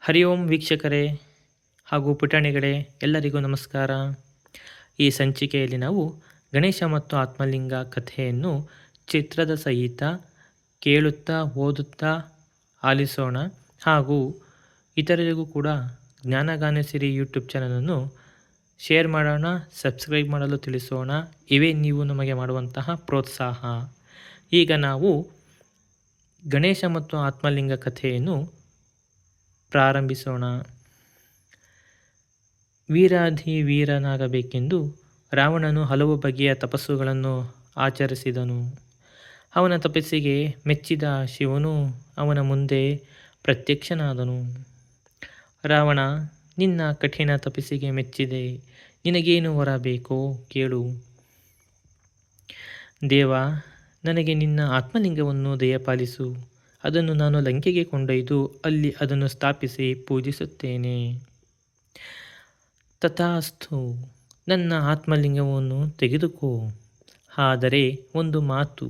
ಹರಿ ಓಂ ವೀಕ್ಷಕರೇ ಹಾಗೂ ಪುಟಾಣಿಗಳೇ, ಎಲ್ಲರಿಗೂ ನಮಸ್ಕಾರ. ಈ ಸಂಚಿಕೆಯಲ್ಲಿ ನಾವು ಗಣೇಶ ಮತ್ತು ಆತ್ಮಲಿಂಗ ಕಥೆಯನ್ನು ಚಿತ್ರದ ಸಹಿತ ಕೇಳುತ್ತಾ ಓದುತ್ತಾ ಆಲಿಸೋಣ. ಹಾಗೂ ಇತರರಿಗೂ ಕೂಡ ಜ್ಞಾನಗಾನಸಿರಿ ಯೂಟ್ಯೂಬ್ ಚಾನಲನ್ನು ಶೇರ್ ಮಾಡೋಣ, ಸಬ್ಸ್ಕ್ರೈಬ್ ಮಾಡಲು ತಿಳಿಸೋಣ. ಇವೇ ನೀವು ನಮಗೆ ಮಾಡುವಂತಹ ಪ್ರೋತ್ಸಾಹ. ಈಗ ನಾವು ಗಣೇಶ ಮತ್ತು ಆತ್ಮಲಿಂಗ ಕಥೆಯನ್ನು ಪ್ರಾರಂಭಿಸೋಣ. ವೀರಾಧಿ ವೀರನಾಗಬೇಕೆಂದು ರಾವಣನು ಹಲವು ಬಗೆಯ ತಪಸ್ಸುಗಳನ್ನು ಆಚರಿಸಿದನು. ಅವನ ತಪಸ್ಸಿಗೆ ಮೆಚ್ಚಿದ ಶಿವನು ಅವನ ಮುಂದೆ ಪ್ರತ್ಯಕ್ಷನಾದನು. ರಾವಣ, ನಿನ್ನ ಕಠಿಣ ತಪಸ್ಸಿಗೆ ಮೆಚ್ಚಿದೆ. ನಿನಗೇನು ವರ ಬೇಕೋ ಕೇಳು. ದೇವ, ನನಗೆ ನಿನ್ನ ಆತ್ಮಲಿಂಗವನ್ನು ದಯಪಾಲಿಸು. ಅದನ್ನು ನಾನು ಲಂಕೆಗೆ ಕೊಂಡೊಯ್ದು ಅಲ್ಲಿ ಅದನ್ನು ಸ್ಥಾಪಿಸಿ ಪೂಜಿಸುತ್ತೇನೆ. ತಥಾಸ್ತು, ನನ್ನ ಆತ್ಮಲಿಂಗವನ್ನು ತೆಗೆದುಕೋ. ಆದರೆ ಒಂದು ಮಾತು,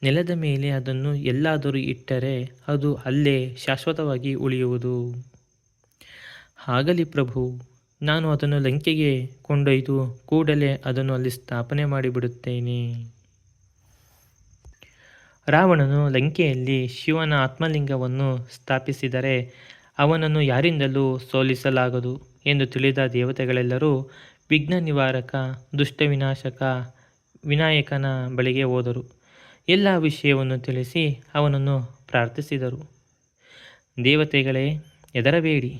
ನೆಲದ ಮೇಲೆ ಅದನ್ನು ಎಲ್ಲಾದರೂ ಇಟ್ಟರೆ ಅದು ಅಲ್ಲೇ ಶಾಶ್ವತವಾಗಿ ಉಳಿಯುವುದು. ಆಗಲಿ ಪ್ರಭು, ನಾನು ಅದನ್ನು ಲಂಕೆಗೆ ಕೊಂಡೊಯ್ದು ಕೂಡಲೇ ಅದನ್ನು ಅಲ್ಲಿ ಸ್ಥಾಪನೆ ಮಾಡಿಬಿಡುತ್ತೇನೆ. ರಾವಣನು ಲಂಕೆಯಲ್ಲಿ ಶಿವನ ಆತ್ಮಲಿಂಗವನ್ನು ಸ್ಥಾಪಿಸಿದರೆ ಅವನನ್ನು ಯಾರಿಂದಲೂ ಸೋಲಿಸಲಾಗದು ಎಂದು ತಿಳಿದ ದೇವತೆಗಳೆಲ್ಲರೂ ವಿಘ್ನ ನಿವಾರಕ, ದುಷ್ಟ ವಿನಾಶಕ ವಿನಾಯಕನ ಬಳಿಗೆ ಹೋದರು. ಎಲ್ಲ ವಿಷಯವನ್ನು ತಿಳಿಸಿ ಅವನನ್ನು ಪ್ರಾರ್ಥಿಸಿದರು. ದೇವತೆಗಳೇ, ಹೆದರಬೇಡಿ.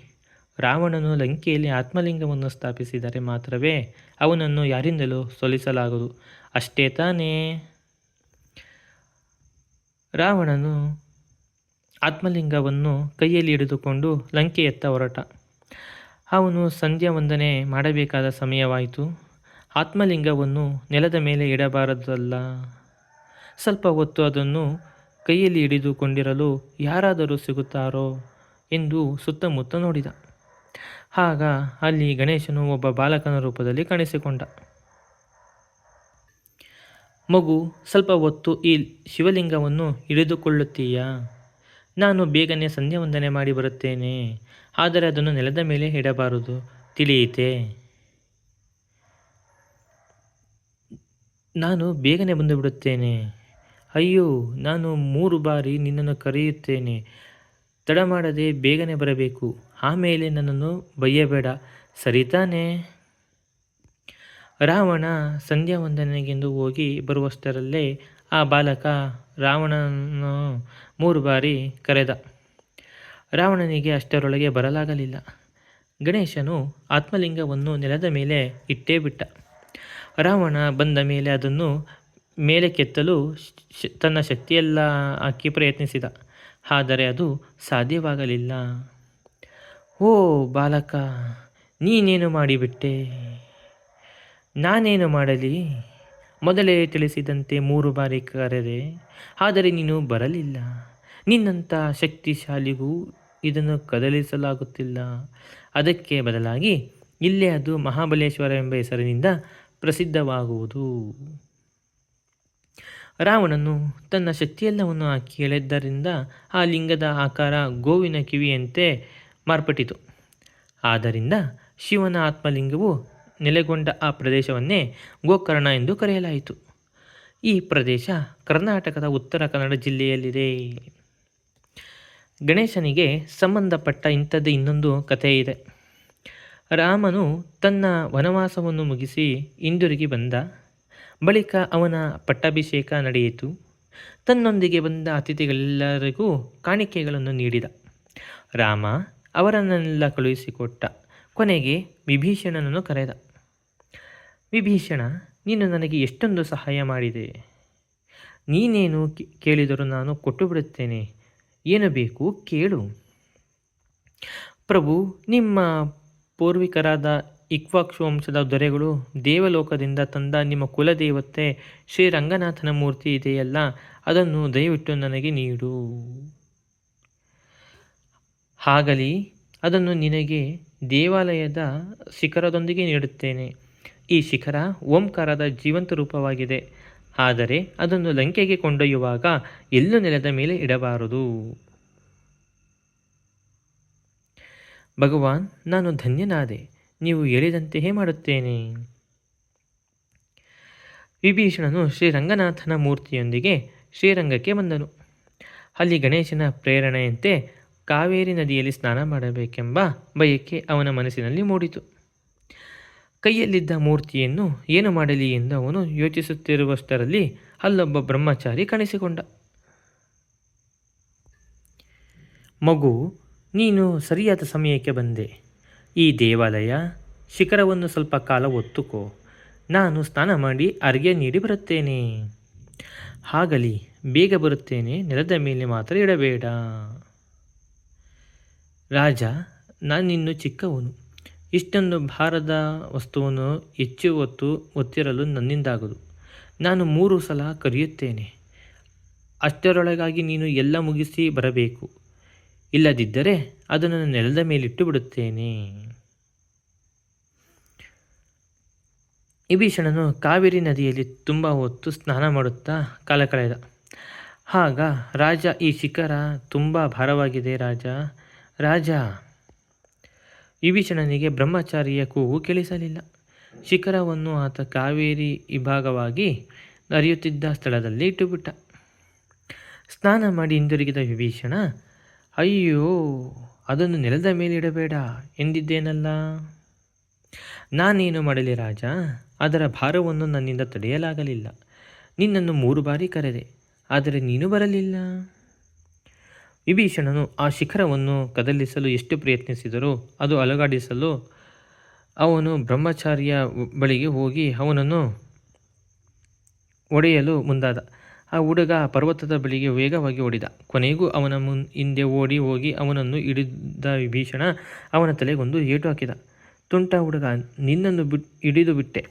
ರಾವಣನು ಲಂಕೆಯಲ್ಲಿ ಆತ್ಮಲಿಂಗವನ್ನು ಸ್ಥಾಪಿಸಿದರೆ ಮಾತ್ರವೇ ಅವನನ್ನು ಯಾರಿಂದಲೂ ಸೋಲಿಸಲಾಗದು, ಅಷ್ಟೇ ತಾನೇ? ರಾವಣನು ಆತ್ಮಲಿಂಗವನ್ನು ಕೈಯಲ್ಲಿ ಹಿಡಿದುಕೊಂಡು ಲಂಕೆಯತ್ತ ಹೊರಟ. ಅವನು ಸಂಧ್ಯಾ ವಂದನೆ ಮಾಡಬೇಕಾದ ಸಮಯವಾಯಿತು. ಆತ್ಮಲಿಂಗವನ್ನು ನೆಲದ ಮೇಲೆ ಇಡಬಾರದಲ್ಲ. ಸ್ವಲ್ಪ ಹೊತ್ತು ಅದನ್ನು ಕೈಯಲ್ಲಿ ಹಿಡಿದುಕೊಂಡಿರಲು ಯಾರಾದರೂ ಸಿಗುತ್ತಾರೋ ಎಂದು ಸುತ್ತಮುತ್ತ ನೋಡಿದ. ಆಗ ಅಲ್ಲಿ ಗಣೇಶನು ಒಬ್ಬ ಬಾಲಕನ ರೂಪದಲ್ಲಿ ಕಾಣಿಸಿಕೊಂಡ. ಮಗು, ಸ್ವಲ್ಪ ಹೊತ್ತು ಈ ಶಿವಲಿಂಗವನ್ನು ಹಿಡಿದುಕೊಳ್ಳುತ್ತೀಯಾ? ನಾನು ಬೇಗನೆ ಸಂಧ್ಯಾ ವಂದನೆ ಮಾಡಿ ಬರುತ್ತೇನೆ. ಆದರೆ ಅದನ್ನು ನೆಲದ ಮೇಲೆ ಇಡಬಾರದು, ತಿಳಿಯಿತೆ? ನಾನು ಬೇಗನೆ ಬಂದು ಬಿಡುತ್ತೇನೆ. ಅಯ್ಯೋ, ನಾನು 3 ಬಾರಿ ನಿನ್ನನ್ನು ಕರೆಯುತ್ತೇನೆ. ತಡ ಮಾಡದೆ ಬೇಗನೆ ಬರಬೇಕು. ಆಮೇಲೆ ನನ್ನನ್ನು ಬೈಯಬೇಡ, ಸರಿತಾನೇ? ರಾವಣ ಸಂಧ್ಯಾ ವಂದನೆಗೆಂದು ಹೋಗಿ ಬರುವಷ್ಟರಲ್ಲೇ ಆ ಬಾಲಕ ರಾವಣನನ್ನು 3 ಬಾರಿ ಕರೆದ. ರಾವಣನಿಗೆ ಅಷ್ಟರೊಳಗೆ ಬರಲಾಗಲಿಲ್ಲ. ಗಣೇಶನು ಆತ್ಮಲಿಂಗವನ್ನು ನೆಲದ ಮೇಲೆ ಇಟ್ಟೇ ಬಿಟ್ಟ. ರಾವಣ ಬಂದ ಮೇಲೆ ಅದನ್ನು ಮೇಲೆ ಕೆತ್ತಲು ತನ್ನ ಶಕ್ತಿಯೆಲ್ಲ ಹಾಕಿ ಪ್ರಯತ್ನಿಸಿದ. ಆದರೆ ಅದು ಸಾಧ್ಯವಾಗಲಿಲ್ಲ. ಓ ಬಾಲಕ, ನೀನೇನು ಮಾಡಿಬಿಟ್ಟೆ? ನಾನೇನು ಮಾಡಲಿ? ಮೊದಲೇ ತಿಳಿಸಿದಂತೆ 3 ಬಾರಿ ಕರೆದೆ, ಆದರೆ ನೀನು ಬರಲಿಲ್ಲ. ನಿನ್ನಂಥ ಶಕ್ತಿಶಾಲಿಗೂ ಇದನ್ನು ಕದಲಿಸಲಾಗುತ್ತಿಲ್ಲ. ಅದಕ್ಕೆ ಬದಲಾಗಿ ಇಲ್ಲೇ ಅದು ಮಹಾಬಲೇಶ್ವರ ಎಂಬ ಹೆಸರಿನಿಂದ ಪ್ರಸಿದ್ಧವಾಗುವುದು. ರಾವಣನು ತನ್ನ ಶಕ್ತಿಯೆಲ್ಲವನ್ನು ಹಾಕಿ ಎಳೆದ್ದರಿಂದ ಆ ಲಿಂಗದ ಆಕಾರ ಗೋವಿನ ಕಿವಿಯಂತೆ ಮಾರ್ಪಟ್ಟಿತು. ಆದ್ದರಿಂದ ಶಿವನ ಆತ್ಮಲಿಂಗವು ನೆಲೆಗೊಂಡ ಆ ಪ್ರದೇಶವನ್ನೇ ಗೋಕರ್ಣ ಎಂದು ಕರೆಯಲಾಯಿತು. ಈ ಪ್ರದೇಶ ಕರ್ನಾಟಕದ ಉತ್ತರ ಕನ್ನಡ ಜಿಲ್ಲೆಯಲ್ಲಿದೆ. ಗಣೇಶನಿಗೆ ಸಂಬಂಧಪಟ್ಟ ಇಂಥದ್ದೇ ಇನ್ನೊಂದು ಕಥೆ ಇದೆ. ರಾಮನು ತನ್ನ ವನವಾಸವನ್ನು ಮುಗಿಸಿ ಹಿಂದಿರುಗಿ ಬಂದ. ಬಳಿಕ ಅವನ ಪಟ್ಟಾಭಿಷೇಕ ನಡೆಯಿತು. ತನ್ನೊಂದಿಗೆ ಬಂದ ಅತಿಥಿಗಳೆಲ್ಲರಿಗೂ ಕಾಣಿಕೆಗಳನ್ನು ನೀಡಿದ. ರಾಮ ಅವರನ್ನೆಲ್ಲ ಕಳುಹಿಸಿಕೊಟ್ಟ. ಕೊನೆಗೆ ವಿಭೀಷಣನನ್ನು ಕರೆದ. ವಿಭೀಷಣ, ನೀನು ನನಗೆ ಎಷ್ಟೊಂದು ಸಹಾಯ ಮಾಡಿದೆ. ನೀನೇನು ಕೇಳಿದರೂ ನಾನು ಕೊಟ್ಟು ಬಿಡುತ್ತೇನೆ. ಏನು ಬೇಕು ಕೇಳು. ಪ್ರಭು, ನಿಮ್ಮ ಪೂರ್ವಿಕರಾದ ಇಕ್ಷ್ವಾಕು ವಂಶದ ದೊರೆಗಳು ದೇವಲೋಕದಿಂದ ತಂದ ನಿಮ್ಮ ಕುಲದೇವತೆ ಶ್ರೀರಂಗನಾಥನ ಮೂರ್ತಿ ಇದೆಯಲ್ಲ, ಅದನ್ನು ದಯವಿಟ್ಟು ನನಗೆ ನೀಡು. ಆಗಲಿ, ಅದನ್ನು ನಿನಗೆ ದೇವಾಲಯದ ಶಿಖರದೊಂದಿಗೆ ನೀಡುತ್ತೇನೆ. ಈ ಶಿಖರ ಓಂಕಾರದ ಜೀವಂತ ರೂಪವಾಗಿದೆ. ಆದರೆ ಅದನ್ನು ಲಂಕೆಗೆ ಕೊಂಡೊಯ್ಯುವಾಗ ಎಲ್ಲೂ ನೆಲದ ಮೇಲೆ ಇಡಬಾರದು. ಭಗವಾನ್, ನಾನು ಧನ್ಯನಾದೆ. ನೀವು ಹೇಳಿದಂತೆಯೇ ಮಾಡುತ್ತೇನೆ. ವಿಭೀಷಣನು ಶ್ರೀರಂಗನಾಥನ ಮೂರ್ತಿಯೊಂದಿಗೆ ಶ್ರೀರಂಗಕ್ಕೆ ಬಂದನು. ಅಲ್ಲಿ ಗಣೇಶನ ಪ್ರೇರಣೆಯಂತೆ ಕಾವೇರಿ ನದಿಯಲ್ಲಿ ಸ್ನಾನ ಮಾಡಬೇಕೆಂಬ ಬಯಕೆ ಅವನ ಮನಸ್ಸಿನಲ್ಲಿ ಮೂಡಿತು. ಕೈಯಲ್ಲಿದ್ದ ಮೂರ್ತಿಯನ್ನು ಏನು ಮಾಡಲಿ ಎಂದು ಅವನು ಯೋಚಿಸುತ್ತಿರುವಷ್ಟರಲ್ಲಿ ಅಲ್ಲೊಬ್ಬ ಬ್ರಹ್ಮಚಾರಿ ಕಾಣಿಸಿಕೊಂಡ. ಮಗು, ನೀನು ಸರಿಯಾದ ಸಮಯಕ್ಕೆ ಬಂದೆ. ಈ ದೇವಾಲಯ ಶಿಖರವನ್ನು ಸ್ವಲ್ಪ ಕಾಲ ಒತ್ತುಕೋ. ನಾನು ಸ್ನಾನ ಮಾಡಿ ಅರ್ಘ್ಯ ನೀಡಿ ಬರುತ್ತೇನೆ. ಆಗಲಿ, ಬೇಗ ಬರುತ್ತೇನೆ. ನೆಲದ ಮೇಲೆ ಮಾತ್ರ ಇಡಬೇಡ. ರಾಜ, ನಾನಿನ್ನು ಚಿಕ್ಕವನು. ಇಷ್ಟೊಂದು ಭಾರದ ವಸ್ತುವನ್ನು ಹೆಚ್ಚು ಒತ್ತಿರಲು ನನ್ನಿಂದಾಗದು. ನಾನು 3 ಸಲ ಕರೆಯುತ್ತೇನೆ. ಅಷ್ಟರೊಳಗಾಗಿ ನೀನು ಎಲ್ಲ ಮುಗಿಸಿ ಬರಬೇಕು. ಇಲ್ಲದಿದ್ದರೆ ಅದನ್ನು ನೆಲದ ಮೇಲಿಟ್ಟು ಬಿಡುತ್ತೇನೆ. ವಿಭೀಷಣನು ಕಾವೇರಿ ನದಿಯಲ್ಲಿ ತುಂಬ ಹೊತ್ತು ಸ್ನಾನ ಮಾಡುತ್ತಾ ಕಾಲ ಕಳೆದ. ಆಗ ರಾಜ, ಈ ಶಿಖರ ತುಂಬ ಭಾರವಾಗಿದೆ ರಾಜ. ವಿಭೀಷಣನಿಗೆ ಬ್ರಹ್ಮಚಾರಿಯ ಕೂಗು ಕೇಳಿಸಲಿಲ್ಲ. ಶಿಖರವನ್ನು ಆತ ಕಾವೇರಿ ವಿಭಾಗವಾಗಿ ಹರಿಯುತ್ತಿದ್ದ ಸ್ಥಳದಲ್ಲಿ ಇಟ್ಟುಬಿಟ್ಟ. ಸ್ನಾನ ಮಾಡಿ ಹಿಂದಿರುಗಿದ ವಿಭೀಷಣ, ಅಯ್ಯೋ, ಅದನ್ನು ನೆಲದ ಮೇಲೆ ಇಡಬೇಡ ಎಂದಿದ್ದೇನಲ್ಲ. ನಾನೇನು ಮಾಡಲಿ ರಾಜ? ಅದರ ಭಾರವನ್ನು ನನ್ನಿಂದ ತಡೆಯಲಾಗಲಿಲ್ಲ. ನಿನ್ನನ್ನು 3 ಬಾರಿ ಕರೆದೆ, ಆದರೆ ನೀನು ಬರಲಿಲ್ಲ. ವಿಭೀಷಣನು ಆ ಶಿಖರವನ್ನು ಕದಲಿಸಲು ಎಷ್ಟು ಪ್ರಯತ್ನಿಸಿದರೂ ಅದು ಅಲುಗಾಡಿಸಲು ಅವನು ಬ್ರಹ್ಮಚಾರಿಯ ಬಳಿಗೆ ಹೋಗಿ ಅವನನ್ನು ಒಡೆಯಲು ಮುಂದಾದ. ಆ ಹುಡುಗ ಪರ್ವತದ ಬಳಿಗೆ ವೇಗವಾಗಿ ಓಡಿದ. ಕೊನೆಗೂ ಅವನ ಹಿಂದೆ ಓಡಿ ಹೋಗಿ ಅವನನ್ನು ಹಿಡಿದ ವಿಭೀಷಣ ಅವನ ತಲೆಗೊಂದು ಏಟು ಹಾಕಿದ. ತುಂಟ ಹುಡುಗ, ನಿನ್ನನ್ನು ಹಿಡಿದು ಬಿಟ್ಟೆ.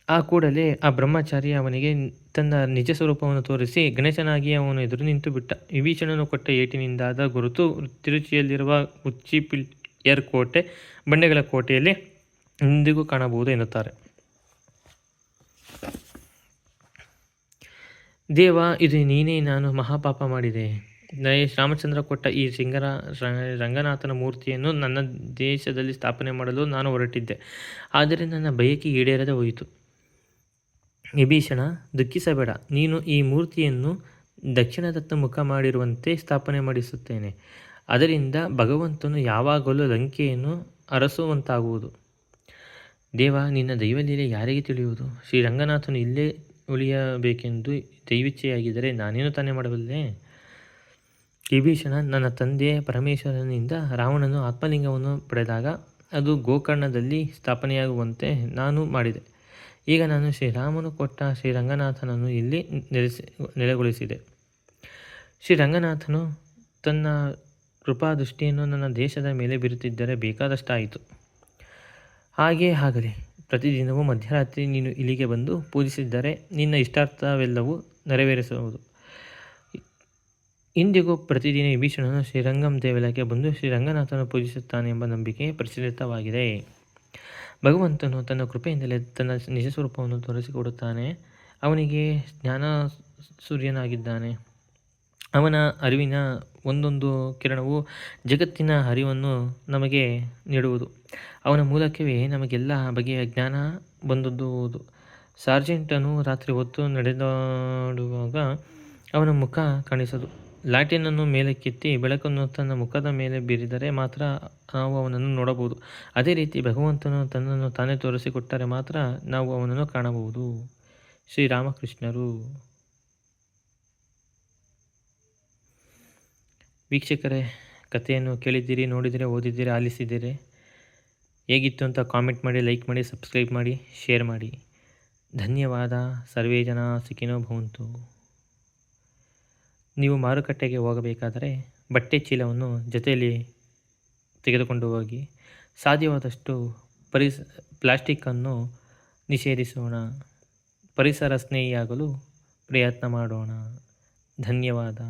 ಆ ಕೂಡಲೇ ಆ ಬ್ರಹ್ಮಚಾರಿ ಅವನಿಗೆ ತನ್ನ ನಿಜ ಸ್ವರೂಪವನ್ನು ತೋರಿಸಿ ಗಣೇಶನಾಗಿ ಅವನ ಎದುರು ನಿಂತು ಬಿಟ್ಟ. ವಿಭೀಷಣನು ಕೊಟ್ಟ ಏಟಿನಿಂದಾದ ಗುರುತು ತಿರುಚಿಯಲ್ಲಿರುವ ಉಚ್ಚಿಪಿಳ್ಯರ್ ಕೋಟೆ, ಬಂಡೆಗಳ ಕೋಟೆಯಲ್ಲಿ ಇಂದಿಗೂ ಕಾಣಬಹುದು ಎನ್ನುತ್ತಾರೆ. ದೇವ, ಇದು ನೀನೇ. ನಾನು ಮಹಾಪಾಪ ಮಾಡಿದೆ. ರಾಮಚಂದ್ರ ಕೊಟ್ಟ ಈ ರಂಗನಾಥನ ಮೂರ್ತಿಯನ್ನು ನನ್ನ ದೇಶದಲ್ಲಿ ಸ್ಥಾಪನೆ ಮಾಡಲು ನಾನು ಹೊರಟಿದ್ದೆ. ಆದರೆ ನನ್ನ ಬಯಕೆ ಈಡೇರದೆ ಹೋಯಿತು. ವಿಭೀಷಣ, ದುಃಖಿಸಬೇಡ. ನೀನು ಈ ಮೂರ್ತಿಯನ್ನು ದಕ್ಷಿಣದತ್ತ ಮುಖ ಮಾಡಿರುವಂತೆ ಸ್ಥಾಪನೆ ಮಾಡಿಸುತ್ತೇನೆ. ಅದರಿಂದ ಭಗವಂತನು ಯಾವಾಗಲೂ ಲಂಕೆಯನ್ನು ಅರಸುವಂತಾಗುವುದು. ದೇವ, ನಿನ್ನ ದೈವಲೀಲೆ ಯಾರಿಗೆ ತಿಳಿಯುವುದು? ಶ್ರೀರಂಗನಾಥನು ಇಲ್ಲೇ ಉಳಿಯಬೇಕೆಂದು ದೈವಿಚ್ಛೆಯಾಗಿದ್ದರೆ ನಾನೇನು ತಾನೇ ಮಾಡಬಲ್ಲೆ? ವಿಭೀಷಣ, ನನ್ನ ತಂದೆ ಪರಮೇಶ್ವರನಿಂದ ರಾವಣನು ಆತ್ಮಲಿಂಗವನ್ನು ಪಡೆದಾಗ ಅದು ಗೋಕರ್ಣದಲ್ಲಿ ಸ್ಥಾಪನೆಯಾಗುವಂತೆ ನಾನು ಮಾಡಿದೆ. ಈಗ ನಾನು ಶ್ರೀರಾಮನು ಕೊಟ್ಟ ಶ್ರೀರಂಗನಾಥನನ್ನು ಇಲ್ಲಿ ನೆಲೆಗೊಳಿಸಿದೆ. ಶ್ರೀರಂಗನಾಥನು ತನ್ನ ಕೃಪಾದೃಷ್ಟಿಯನ್ನು ನನ್ನ ದೇಶದ ಮೇಲೆ ಬೀರುತ್ತಿದ್ದರೆ ಬೇಕಾದಷ್ಟಾಯಿತು. ಹಾಗೇ ಆಗಲಿ. ಪ್ರತಿದಿನವೂ ಮಧ್ಯರಾತ್ರಿ ನೀನು ಇಲ್ಲಿಗೆ ಬಂದು ಪೂಜಿಸಿದ್ದರೆ ನಿನ್ನ ಇಷ್ಟಾರ್ಥವೆಲ್ಲವೂ ನೆರವೇರಿಸುವುದು. ಇಂದಿಗೂ ಪ್ರತಿದಿನ ವಿಭೀಷಣನು ಶ್ರೀರಂಗಂ ದೇವಾಲಯಕ್ಕೆ ಬಂದು ಶ್ರೀರಂಗನಾಥನು ಪೂಜಿಸುತ್ತಾನೆ ಎಂಬ ನಂಬಿಕೆ ಪ್ರಚಲಿತವಾಗಿದೆ. ಭಗವಂತನು ತನ್ನ ಕೃಪೆಯಿಂದಲೇ ತನ್ನ ನಿಜ ಸ್ವರೂಪವನ್ನು ತೋರಿಸಿಕೊಡುತ್ತಾನೆ. ಅವನಿಗೆ ಜ್ಞಾನ ಸೂರ್ಯನಾಗಿದ್ದಾನೆ. ಅವನ ಅರಿವಿನ ಒಂದೊಂದು ಕಿರಣವು ಜಗತ್ತಿನ ಅರಿವನ್ನು ನಮಗೆ ನೀಡುವುದು. ಅವನ ಮೂಲಕವೇ ನಮಗೆಲ್ಲ ಬಗೆಯ ಜ್ಞಾನ ಬಂದದ್ದು. ಸಾರ್ಜೆಂಟನು ರಾತ್ರಿ ಹೊತ್ತು ನಡೆದಾಡುವಾಗ ಅವನ ಮುಖ ಕಾಣಿಸದು. ಲಾಟಿನನ್ನು ಮೇಲಕ್ಕೆತ್ತಿ ಬೆಳಕನ್ನು ತನ್ನ ಮುಖದ ಮೇಲೆ ಬೀರಿದರೆ ಮಾತ್ರ ನಾವು ಅವನನ್ನು ನೋಡಬಹುದು. ಅದೇ ರೀತಿ ಭಗವಂತನು ತನ್ನನ್ನು ತಾನೇ ತೋರಿಸಿಕೊಟ್ಟರೆ ಮಾತ್ರ ನಾವು ಅವನನ್ನು ಕಾಣಬಹುದು. ಶ್ರೀರಾಮಕೃಷ್ಣರು. ವೀಕ್ಷಕರೇ, ಕಥೆಯನ್ನು ಕೇಳಿದ್ದೀರಿ, ನೋಡಿದ್ದೀರಿ, ಓದಿದ್ದೀರಿ, ಆಲಿಸಿದ್ದೀರಿ. ಹೇಗಿತ್ತು ಅಂತ ಕಾಮೆಂಟ್ ಮಾಡಿ, ಲೈಕ್ ಮಾಡಿ, ಸಬ್ಸ್ಕ್ರೈಬ್ ಮಾಡಿ, ಶೇರ್ ಮಾಡಿ. ಧನ್ಯವಾದ. ಸರ್ವೇ ಜನ ಸುಖಿನೋ ಭವಂತು. ನೀವು ಮಾರುಕಟ್ಟೆಗೆ ಹೋಗಬೇಕಾದರೆ ಬಟ್ಟೆ ಚೀಲವನ್ನು ಜೊತೆಯಲ್ಲಿ ತೆಗೆದುಕೊಂಡು ಹೋಗಿ. ಸಾಧ್ಯವಾದಷ್ಟು ಪ್ಲಾಸ್ಟಿಕ್ಕನ್ನು ನಿಷೇಧಿಸೋಣ. ಪರಿಸರ ಸ್ನೇಹಿಯಾಗಲು ಪ್ರಯತ್ನ ಮಾಡೋಣ. ಧನ್ಯವಾದ.